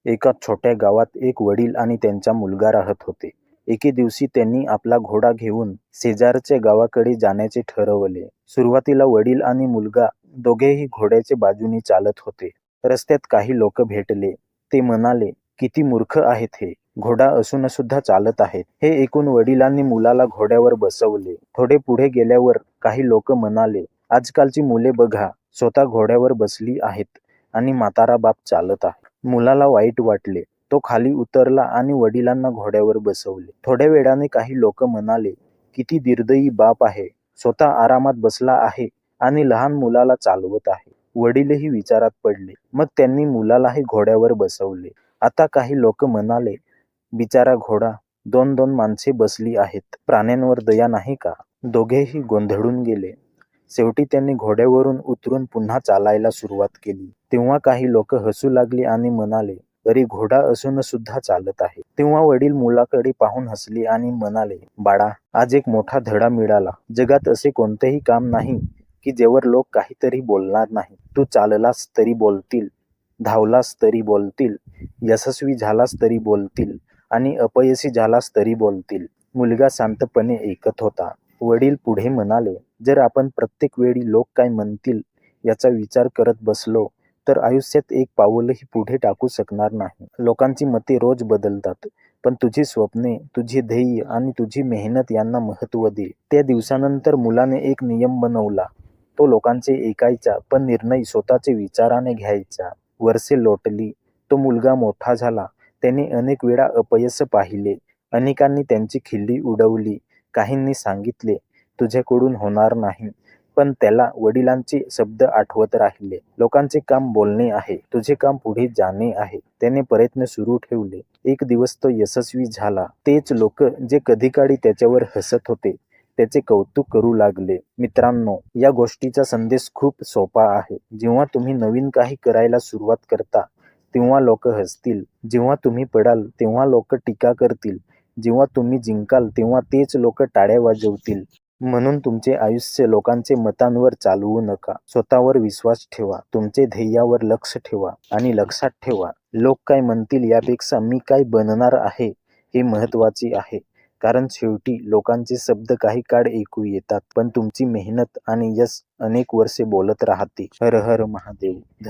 एका छोट्या गावात एक वडील आणि त्यांचा मुलगा राहत होते. एके दिवशी त्यांनी आपला घोडा घेऊन शेजारच्या गावाकडे जाण्याचे ठरवले. सुरुवातीला वडील आणि मुलगा दोघेही घोड्याच्या बाजूने चालत होते. रस्त्यात काही लोक भेटले. ते म्हणाले, "किती मूर्ख आहेत हे! घोडा असून सुद्धा चालत आहेत." हे ऐकून वडिलांनी मुलाला घोड्यावर बसवले. थोडे पुढे गेल्यावर काही लोक म्हणाले, "आजकालची मुले बघा, स्वतः घोड्यावर बसली आहेत आणि म्हातारा बाप चालत आहे." मुलाला वाईट वाटले. तो खाली उतरला आणि वडिलांना घोड्यावर बसवले. थोड्या वेळाने काही लोक म्हणाले, "किती निर्दयी बाप आहे! स्वतः आरामात बसला आहे आणि लहान मुलाला चालवत आहे." वडीलही विचारात पडले. मग त्यांनी मुलालाही घोड्यावर बसवले. आता काही लोक म्हणाले, "बिचारा घोडा, दोन दोन माणसे बसली आहेत. प्राण्यांवर दया नाही का?" दोघेही गोंधळून गेले. शेवटी त्यांनी घोड्यावरून उतरून पुन्हा चालायला सुरुवात केली. तेव्हा काही लोक हसू लागले आणि म्हणाले, "अरे, घोडा असून सुद्धा चालत आहे." तेव्हा वडील मुलाकडे पाहून हसले आणि म्हणाले, "बाळा, आज एक मोठा धडा मिळाला. जगात असे कोणतेही काम नाही की जेवर लोक काहीतरी बोलणार नाही. तू चाललास तरी बोलतील, धावलास तरी बोलतील, यशस्वी झालास तरी बोलतील आणि अपयशी झालास तरी बोलतील." मुलगा शांतपणे ऐकत होता. वडील पुढे म्हणाले, "जर आपण प्रत्येक वेळी लोक काय म्हणतील याचा विचार करत बसलो तर आयुष्यात एक पाऊलही पुढे टाकू शकणार नाही. लोकांची मते रोज बदलतात, पण तुझी स्वप्ने, तुझी ध्येय आणि तुझी मेहनत यांना महत्त्व दे." त्या दिवसानंतर मुलाने एक नियम बनवला. तो लोकांचे ऐकायचा, पण निर्णय स्वतःचे विचाराने घ्यायचा. वर्षे लोटली. तो मुलगा मोठा झाला. त्याने अनेक वेळा अपयश पाहिले. अनेकांनी त्यांची खिल्ली उडवली. काहींनी सांगितले, "तुझ्याकडून होणार नाही." पण त्याला वडिलांचे शब्द आठवत राहिले. "लोकांचे काम बोलणे आहे, तुझे काम पुढे जाणे आहे." त्याने प्रयत्न सुरू ठेवले. एक दिवस तो यशस्वी झाला. तेच लोक जे कधीकाळी त्याच्यावर हसत होते, त्याचे कौतुक करू लागले. मित्रांनो, या गोष्टीचा संदेश खूप सोपा आहे. जेव्हा तुम्ही नवीन काही करायला सुरुवात करता, तेव्हा लोक हसतील. जेव्हा तुम्ही पडाल, तेव्हा लोक टीका करतील. जेव्हा तुम्ही जिंकाल, तेव्हा तेच लोक टाळ्या वाजवतील. म्हणून तुमचे आयुष्य लोकांचे मतांवर चालवू नका. स्वतःवर विश्वास ठेवा. तुमचे ध्येयावर लक्ष ठेवा आणि लक्षात ठेवा, लोक काय म्हणतील यापेक्षा मी काय बनणार आहे हे महत्त्वाचे आहे. कारण शेवटी लोकांचे शब्द काही काळ ऐकू येतात, पण तुमची मेहनत आणि यश अनेक वर्षे बोलत राहते. हर हर महादेव.